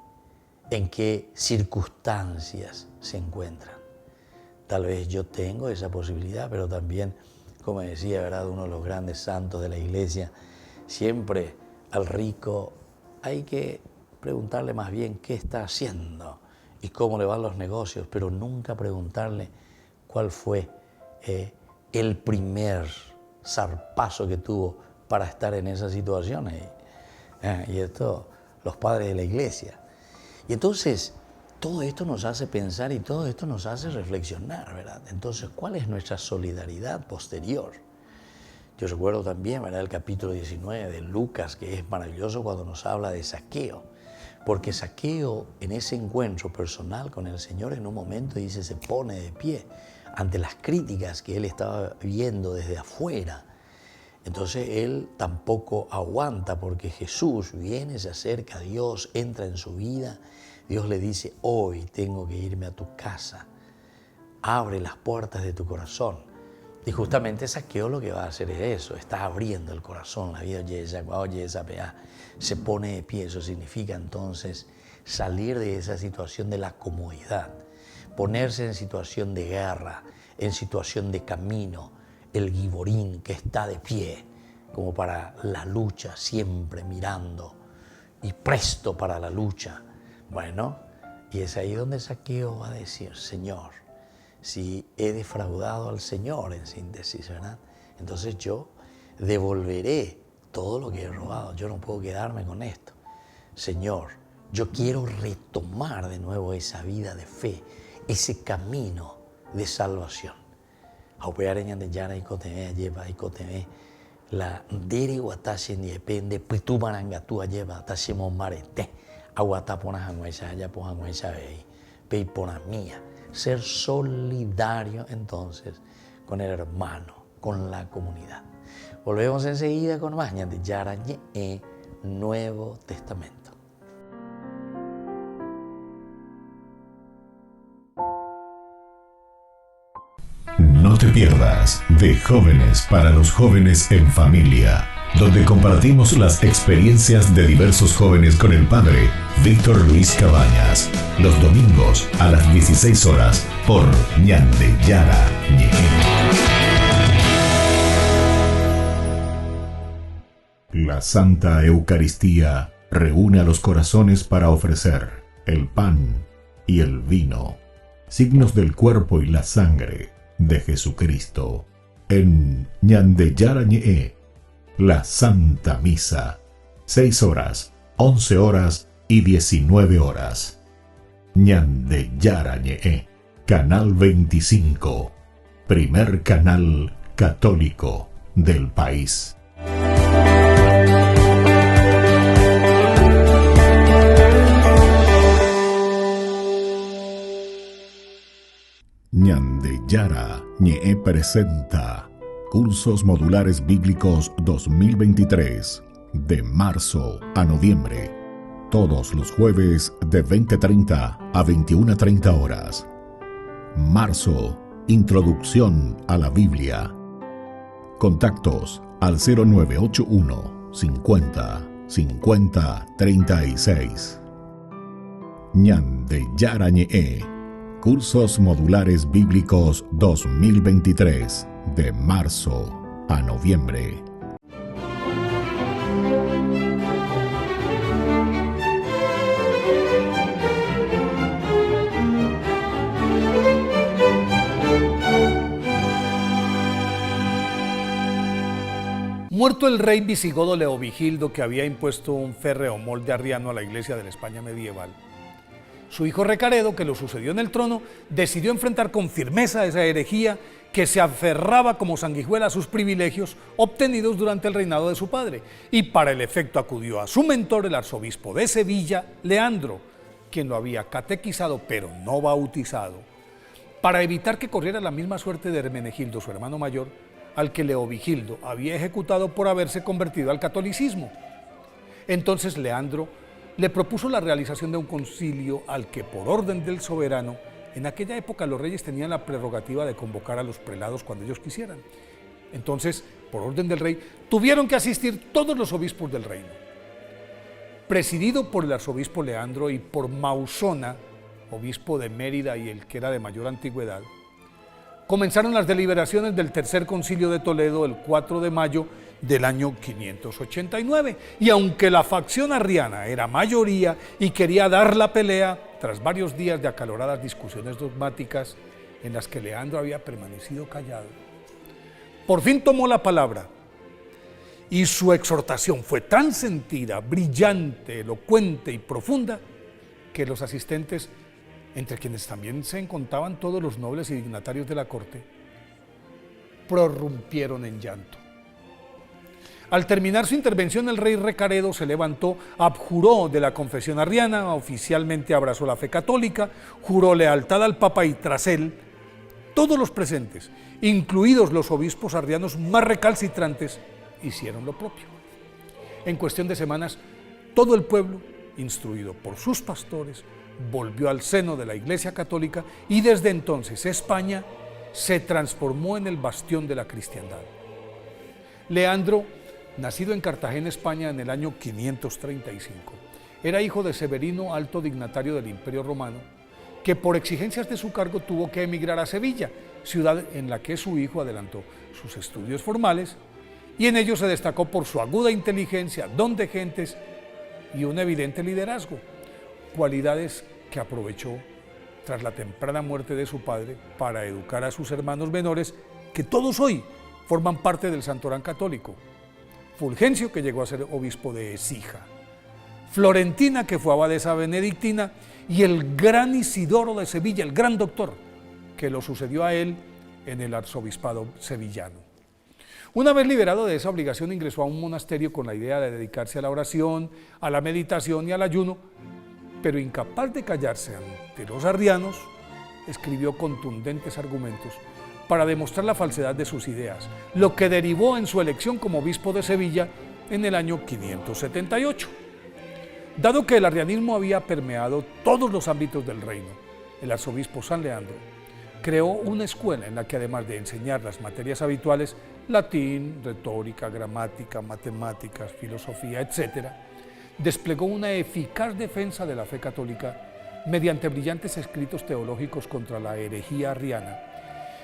en qué circunstancias se encuentran. Tal vez yo tengo esa posibilidad, pero también, como decía, ¿verdad?, uno de los grandes santos de la iglesia, siempre al rico hay que preguntarle más bien qué está haciendo y cómo le van los negocios, pero nunca preguntarle cuál fue el primer zarpazo que tuvo para estar en esa situación. Y esto, los padres de la iglesia. Y entonces, todo esto nos hace pensar y todo esto nos hace reflexionar, ¿verdad? Entonces, ¿cuál es nuestra solidaridad posterior? Yo recuerdo también, ¿verdad?, el capítulo 19 de Lucas, que es maravilloso cuando nos habla de Zaqueo. Porque Zaqueo, en ese encuentro personal con el Señor, en un momento dice, se pone de pie ante las críticas que él estaba viendo desde afuera. Entonces él tampoco aguanta porque Jesús viene, se acerca a Dios, entra en su vida. Dios le dice, hoy tengo que irme a tu casa. Abre las puertas de tu corazón. Y justamente Zaqueo lo que va a hacer es eso, está abriendo el corazón, la vida se pone de pie. Eso significa entonces salir de esa situación de la comodidad, ponerse en situación de guerra, en situación de camino, el giborín que está de pie, como para la lucha, siempre mirando y presto para la lucha. Bueno, y es ahí donde Zaqueo va a decir, Señor, si he defraudado al Señor, en síntesis, ¿verdad? Entonces yo devolveré todo lo que he robado. Yo no puedo quedarme con esto. Señor, yo quiero retomar de nuevo esa vida de fe, ese camino de salvación. Aupeareña de Yara y Coteme, lleva y Coteme, la dere guatache ni depende, pitu marangatúa lleva, tachemos marete, aguatapona janguesa, allá por janguesa vei, peipona mía. Ser solidario entonces con el hermano, con la comunidad. Volvemos enseguida con más de Yara y Nuevo Testamento. No te pierdas de Jóvenes para los Jóvenes en Familia, donde compartimos las experiencias de diversos jóvenes con el padre Víctor Luis Cabañas, los domingos a las 16 horas por Ñande Yara Ñeje. La Santa Eucaristía reúne a los corazones para ofrecer el pan y el vino, signos del cuerpo y la sangre de Jesucristo. En Ñande Yara Ñehe, la Santa Misa, 6 horas, 11 horas y 19 horas. Ñande Yara Ñehe, Canal 25, primer canal católico del país. Ñande Yara Ñehe presenta Cursos Modulares Bíblicos 2023, de marzo a noviembre, todos los jueves de 20:30 a 21:30 horas. Marzo, Introducción a la Biblia. Contactos al 0981 50 50 36. Ñande Yara Ñehe, Cursos Modulares Bíblicos 2023, de marzo a noviembre. Muerto el rey visigodo Leovigildo, que había impuesto un férreo molde arriano a la iglesia de la España medieval, su hijo Recaredo, que lo sucedió en el trono, decidió enfrentar con firmeza esa herejía que se aferraba como sanguijuela a sus privilegios obtenidos durante el reinado de su padre, y para el efecto acudió a su mentor, el arzobispo de Sevilla, Leandro, quien lo había catequizado pero no bautizado, para evitar que corriera la misma suerte de Hermenegildo, su hermano mayor, al que Leovigildo había ejecutado por haberse convertido al catolicismo. Entonces Leandro le propuso la realización de un concilio al que, por orden del soberano, en aquella época los reyes tenían la prerrogativa de convocar a los prelados cuando ellos quisieran. Entonces, por orden del rey, tuvieron que asistir todos los obispos del reino. Presidido por el arzobispo Leandro y por Mausona, obispo de Mérida y el que era de mayor antigüedad, comenzaron las deliberaciones del Tercer Concilio de Toledo el 4 de mayo del año 589, y aunque la facción arriana era mayoría y quería dar la pelea, tras varios días de acaloradas discusiones dogmáticas en las que Leandro había permanecido callado, por fin tomó la palabra, y su exhortación fue tan sentida, brillante, elocuente y profunda, que los asistentes, entre quienes también se encontraban todos los nobles y dignatarios de la corte, prorrumpieron en llanto. Al terminar su intervención, el rey Recaredo se levantó, abjuró de la confesión arriana, oficialmente abrazó la fe católica, juró lealtad al Papa y tras él, todos los presentes, incluidos los obispos arrianos más recalcitrantes, hicieron lo propio. En cuestión de semanas, todo el pueblo, instruido por sus pastores, volvió al seno de la Iglesia Católica y desde entonces España se transformó en el bastión de la cristiandad. Leandro, nacido en Cartagena, España, en el año 535, era hijo de Severino, alto dignatario del Imperio Romano, que por exigencias de su cargo tuvo que emigrar a Sevilla, ciudad en la que su hijo adelantó sus estudios formales, y en ello se destacó por su aguda inteligencia, don de gentes y un evidente liderazgo, cualidades que aprovechó tras la temprana muerte de su padre para educar a sus hermanos menores, que todos hoy forman parte del Santorán católico. Fulgencio, que llegó a ser obispo de Écija, Florentina, que fue abadesa benedictina, y el gran Isidoro de Sevilla, el gran doctor, que lo sucedió a él en el arzobispado sevillano. Una vez liberado de esa obligación, ingresó a un monasterio con la idea de dedicarse a la oración, a la meditación y al ayuno, pero incapaz de callarse ante los arrianos, escribió contundentes argumentos para demostrar la falsedad de sus ideas, lo que derivó en su elección como obispo de Sevilla en el año 578. Dado que el arrianismo había permeado todos los ámbitos del reino, el arzobispo San Leandro creó una escuela en la que, además de enseñar las materias habituales, latín, retórica, gramática, matemáticas, filosofía, etc., desplegó una eficaz defensa de la fe católica mediante brillantes escritos teológicos contra la herejía arriana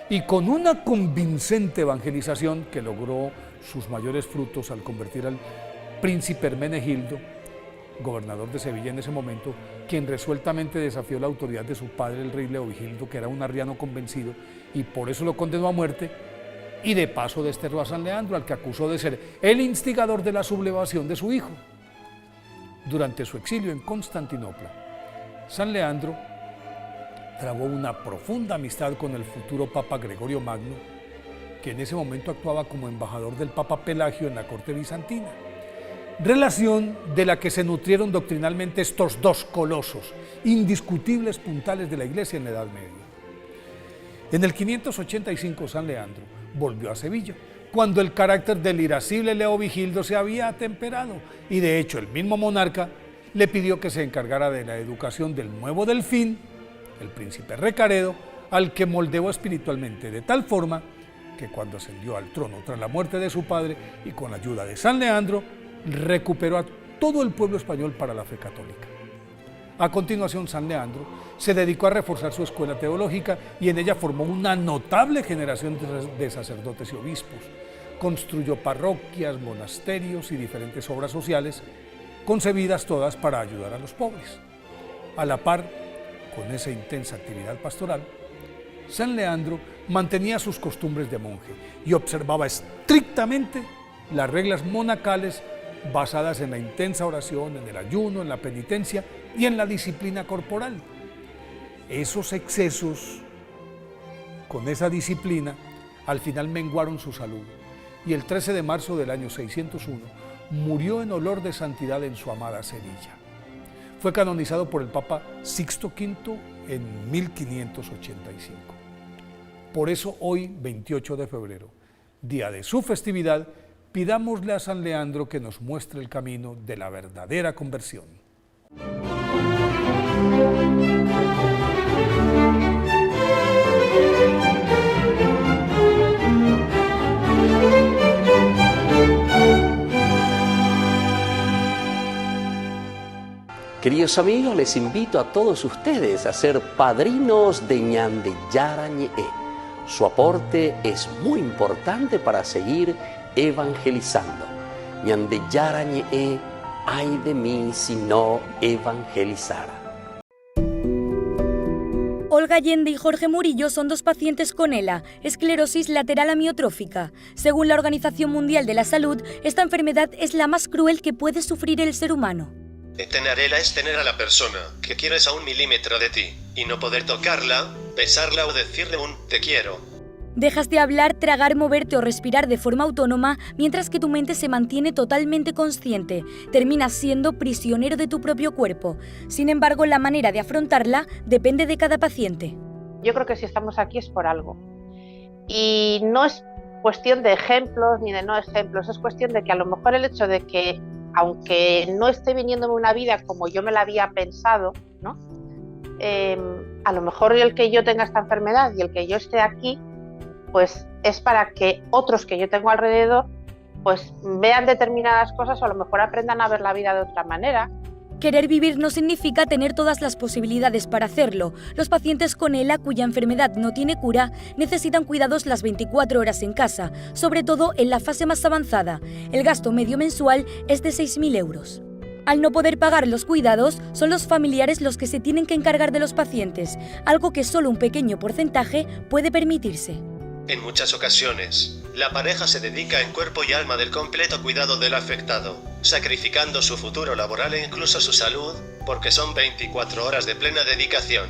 y con una convincente evangelización que logró sus mayores frutos al convertir al príncipe Hermenegildo, gobernador de Sevilla en ese momento, quien resueltamente desafió la autoridad de su padre, el rey Leovigildo, que era un arriano convencido, y por eso lo condenó a muerte, y de paso desterró a San Leandro, al que acusó de ser el instigador de la sublevación de su hijo. Durante su exilio en Constantinopla, San Leandro trabó una profunda amistad con el futuro Papa Gregorio Magno, que en ese momento actuaba como embajador del Papa Pelagio en la corte bizantina, relación de la que se nutrieron doctrinalmente estos dos colosos, indiscutibles puntales de la Iglesia en la Edad Media. En el 585 San Leandro volvió a Sevilla, cuando el carácter del irascible Leovigildo se había atemperado, y de hecho el mismo monarca le pidió que se encargara de la educación del nuevo delfín, el príncipe Recaredo, al que moldeó espiritualmente de tal forma que cuando ascendió al trono tras la muerte de su padre y con la ayuda de San Leandro, recuperó a todo el pueblo español para la fe católica. A continuación, San Leandro se dedicó a reforzar su escuela teológica y en ella formó una notable generación de sacerdotes y obispos. Construyó parroquias, monasterios y diferentes obras sociales, concebidas todas para ayudar a los pobres. A la par, con esa intensa actividad pastoral, San Leandro mantenía sus costumbres de monje y observaba estrictamente las reglas monacales basadas en la intensa oración, en el ayuno, en la penitencia y en la disciplina corporal. Esos excesos, con esa disciplina, al final menguaron su salud y el 13 de marzo del año 601 murió en olor de santidad en su amada Sevilla. Fue canonizado por el Papa Sixto V en 1585. Por eso hoy, 28 de febrero, día de su festividad, pidámosle a San Leandro que nos muestre el camino de la verdadera conversión. Queridos amigos, les invito a todos ustedes a ser padrinos de Ñande Yarañe. Su aporte es muy importante para seguir evangelizando. Ñande Yarañe, ay de mí si no evangelizara. Olga Allende y Jorge Murillo son dos pacientes con ELA, esclerosis lateral amiotrófica. Según la Organización Mundial de la Salud, esta enfermedad es la más cruel que puede sufrir el ser humano. Tener ELA es tener a la persona que quieres a 1 milímetro de ti y no poder tocarla, besarla o decirle un te quiero. Dejas de hablar, tragar, moverte o respirar de forma autónoma mientras que tu mente se mantiene totalmente consciente. Terminas siendo prisionero de tu propio cuerpo. Sin embargo, la manera de afrontarla depende de cada paciente. Yo creo que si estamos aquí es por algo. Y no es cuestión de ejemplos ni de no ejemplos, es cuestión de que a lo mejor el hecho de que, aunque no esté viniéndome una vida como yo me la había pensado, ¿no? A lo mejor el que yo tenga esta enfermedad y el que yo esté aquí, pues es para que otros que yo tengo alrededor pues vean determinadas cosas o a lo mejor aprendan a ver la vida de otra manera. Querer vivir no significa tener todas las posibilidades para hacerlo. Los pacientes con ELA, cuya enfermedad no tiene cura, necesitan cuidados las 24 horas en casa, sobre todo en la fase más avanzada. El gasto medio mensual es de 6.000 euros. Al no poder pagar los cuidados, son los familiares los que se tienen que encargar de los pacientes, algo que solo un pequeño porcentaje puede permitirse. En muchas ocasiones, la pareja se dedica en cuerpo y alma del completo cuidado del afectado, sacrificando su futuro laboral e incluso su salud, porque son 24 horas de plena dedicación.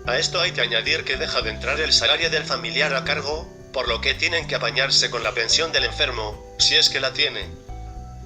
A esto hay que añadir que deja de entrar el salario del familiar a cargo, por lo que tienen que apañarse con la pensión del enfermo, si es que la tiene.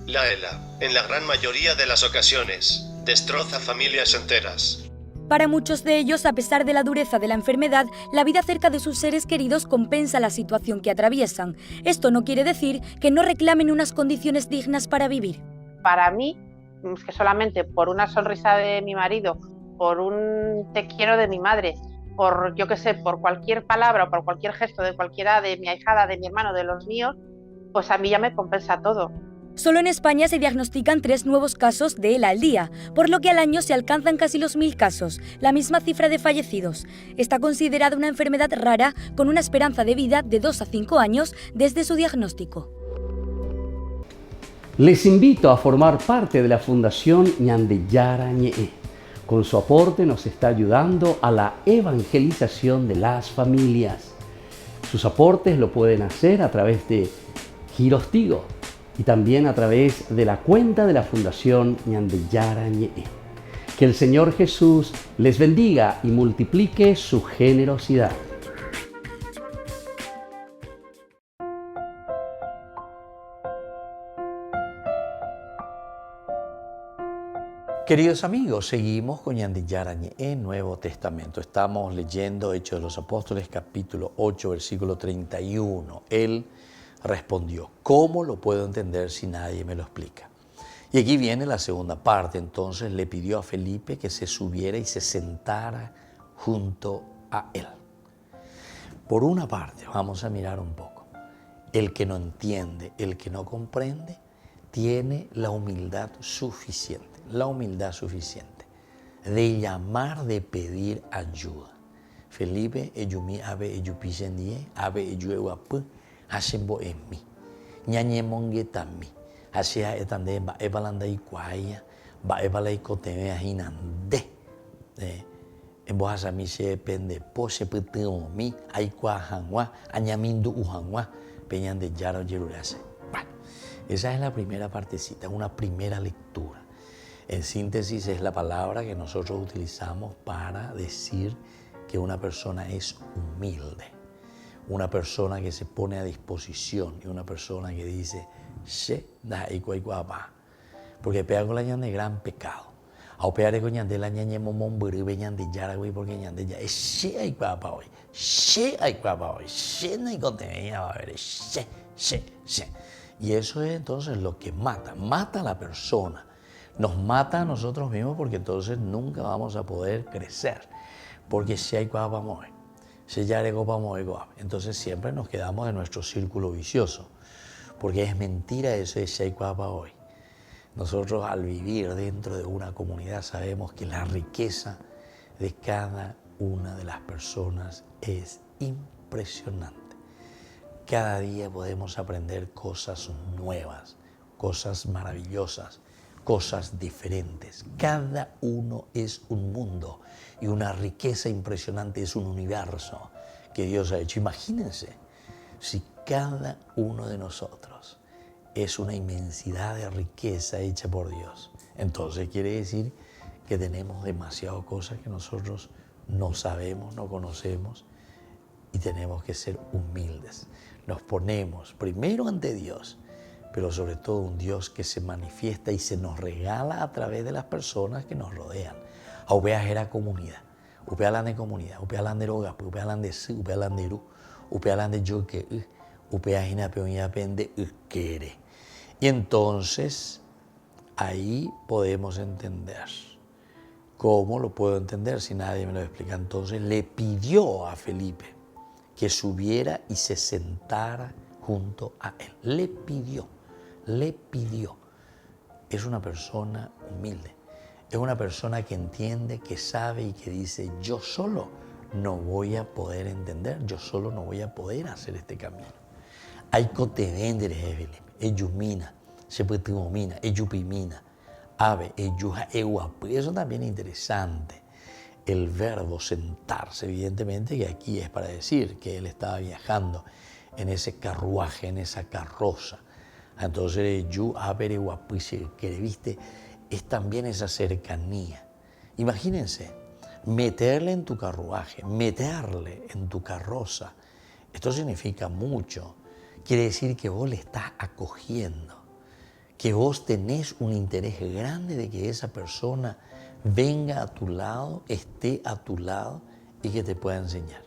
La ELA, en la gran mayoría de las ocasiones, destroza familias enteras. Para muchos de ellos, a pesar de la dureza de la enfermedad, la vida cerca de sus seres queridos compensa la situación que atraviesan. Esto no quiere decir que no reclamen unas condiciones dignas para vivir. Para mí, es que solamente por una sonrisa de mi marido, por un te quiero de mi madre, por yo qué sé, por cualquier palabra o por cualquier gesto de cualquiera, de mi ahijada, de mi hermano, de los míos, pues a mí ya me compensa todo. Solo en España se diagnostican 3 nuevos casos de ELA al día, por lo que al año se alcanzan casi los 1000 casos, la misma cifra de fallecidos. Está considerada una enfermedad rara con una esperanza de vida de 2 a 5 años desde su diagnóstico. Les invito a formar parte de la Fundación Ñandeyara Ñe'e. Con su aporte nos está ayudando a la evangelización de las familias. Sus aportes lo pueden hacer a través de Giros Tigo y también a través de la cuenta de la Fundación Ñandeyara Ñe'e. Que el Señor Jesús les bendiga y multiplique su generosidad. Queridos amigos, seguimos con Ñandeyara Ñe'e, Nuevo Testamento. Estamos leyendo Hechos de los Apóstoles, capítulo 8, versículo 31. Él respondió, ¿cómo lo puedo entender si nadie me lo explica? Y aquí viene la segunda parte. Entonces le pidió a Felipe que se subiera y se sentara junto a él. Por una parte, vamos a mirar un poco. El que no entiende, el que no comprende, tiene la humildad suficiente de llamar, de pedir ayuda. Felipe, eyumi abe eyupichendie, abe eyuewapu, hashembo en mí. Ñañemongue tammi. Hashea etande ba ebalanda ikuaya, ba ebalai koteme ahinande. En bohasa mi se pende po se puteo mi, aikua hangwa, añamindu uhangwa, peñan de yaro yerurase. Bueno, esa es la primera partecita, una primera lectura. En síntesis es la palabra que nosotros utilizamos para decir que una persona es humilde, una persona que se pone a disposición y una persona que dice, porque pega con la ñande gran pecado. A opear con ñande la ñañe momón buri ñande yara güey porque ñande ya es hay guapa hoy, hay guapa hoy, no hay contenido va a ver, y eso es entonces lo que mata a la persona. Nos mata a nosotros mismos porque entonces nunca vamos a poder crecer. Porque si hay cosas para mover, si ya hay cosas para mover, entonces siempre nos quedamos en nuestro círculo vicioso. Porque es mentira eso de si hay cosas para hoy. Nosotros al vivir dentro de una comunidad sabemos que la riqueza de cada una de las personas es impresionante. Cada día podemos aprender cosas nuevas, cosas maravillosas, cosas diferentes. Cada uno es un mundo y una riqueza impresionante, es un universo que Dios ha hecho. Imagínense si cada uno de nosotros es una inmensidad de riqueza hecha por Dios. Entonces quiere decir que tenemos demasiadas cosas que nosotros no sabemos, no conocemos y tenemos que ser humildes. Nos ponemos primero ante Dios, pero sobre todo un Dios que se manifiesta y se nos regala a través de las personas que nos rodean. A upeas era comunidad, upealan de comunidad, upealan de roga, upealan de su, upealan de ru, upealan de yo que upeas ina peonia pende quiere. Y entonces ahí podemos entender. ¿Cómo lo puedo entender si nadie me lo explica? Entonces le pidió a Felipe que subiera y se sentara junto a él. Le pidió. Es una persona humilde, es una persona que entiende, que sabe y que dice, yo solo no voy a poder entender, yo solo no voy a poder hacer este camino. Hay cote vender eyumina, se putumina, eyupimina, ave, eyuja, eguapi. Eso también es interesante. El verbo sentarse, evidentemente que aquí es para decir que él estaba viajando en ese carruaje, en esa carroza. Entonces, yu, ave, eguapi, que viste, es también esa cercanía. Imagínense, meterle en tu carruaje, meterle en tu carroza. Esto significa mucho. Quiere decir que vos le estás acogiendo, que vos tenés un interés grande de que esa persona venga a tu lado, esté a tu lado y que te pueda enseñar.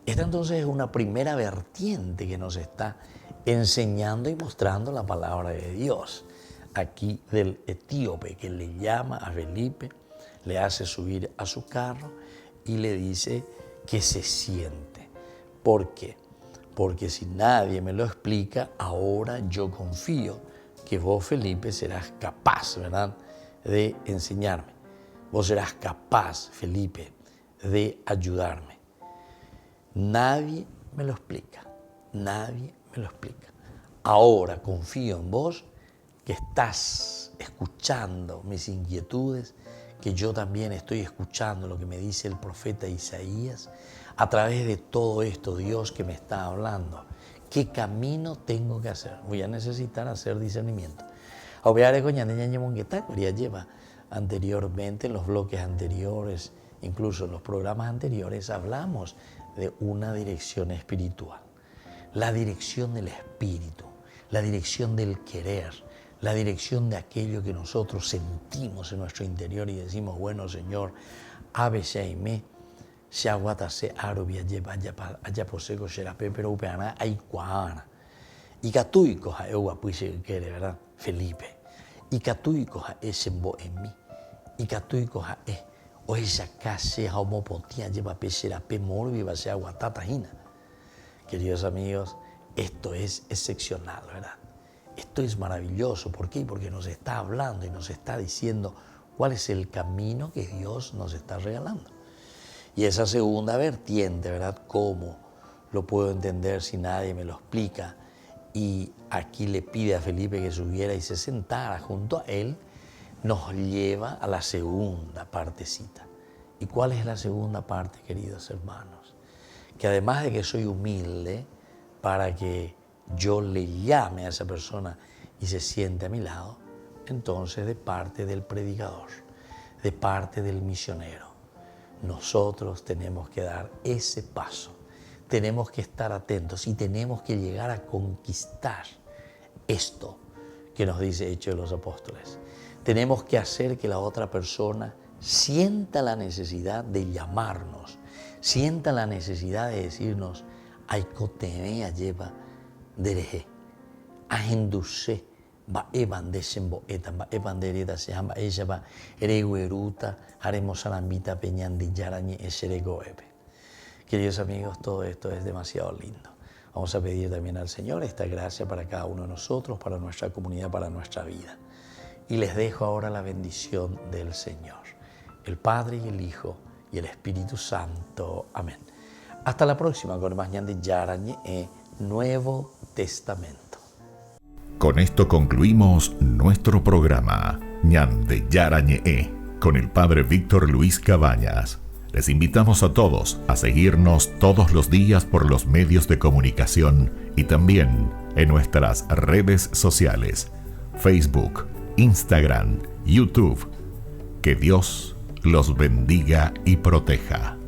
Esta entonces es una primera vertiente que nos está enseñando y mostrando la palabra de Dios. Aquí del etíope que le llama a Felipe, le hace subir a su carro y le dice que se siente. ¿Por qué? Porque si nadie me lo explica, ahora yo confío que vos, Felipe, serás capaz, ¿verdad?, de enseñarme. Vos serás capaz, Felipe, de ayudarme. Nadie me lo explica, nadie me lo explica. Ahora confío en vos, que estás escuchando mis inquietudes, que yo también estoy escuchando lo que me dice el profeta Isaías. A través de todo esto, Dios que me está hablando, ¿qué camino tengo que hacer? Voy a necesitar hacer discernimiento. Lleva anteriormente, en los bloques anteriores, incluso en los programas anteriores, hablamos de una dirección espiritual. La dirección del espíritu, la dirección del querer, la dirección de aquello que nosotros sentimos en nuestro interior y decimos, bueno, Señor, abeseime, se aguatase arubia lleva allá poseco xerape, pero upeana hay cuana. Y catuicos a eua puise que ¿verdad? Felipe. Y catuicos a ese en mí. Y catuicos a o esa case a homopotía lleva peserape morbi va a aguatatajina. Queridos amigos, esto es excepcional, ¿verdad? Esto es maravilloso. ¿Por qué? Porque nos está hablando y nos está diciendo cuál es el camino que Dios nos está regalando. Y esa segunda vertiente, ¿verdad? ¿Cómo lo puedo entender si nadie me lo explica? Y aquí le pide a Felipe que subiera y se sentara junto a él, nos lleva a la segunda partecita. ¿Y cuál es la segunda parte, queridos hermanos? Que además de que soy humilde para que yo le llame a esa persona y se siente a mi lado, entonces de parte del predicador, de parte del misionero, nosotros tenemos que dar ese paso, tenemos que estar atentos y tenemos que llegar a conquistar esto que nos dice Hechos de los Apóstoles. Tenemos que hacer que la otra persona sienta la necesidad de llamarnos, sienta la necesidad de decirnos, Aikoteme lleva dereje, ahenduce, va evan desembo etan, va evan dereda se llama ella va eregueruta, haremos alambita peñandi yarañe eseregoebe. Queridos amigos, todo esto es demasiado lindo. Vamos a pedir también al Señor esta gracia para cada uno de nosotros, para nuestra comunidad, para nuestra vida. Y les dejo ahora la bendición del Señor, el Padre y el Hijo y el Espíritu Santo. Amén. Hasta la próxima con más ñandi yarañe Nuevo Testamento. Con esto concluimos nuestro programa Ñande Yarañe con el Padre Víctor Luis Cabañas. Les invitamos a todos a seguirnos todos los días por los medios de comunicación y también en nuestras redes sociales, Facebook, Instagram, YouTube. Que Dios los bendiga y proteja.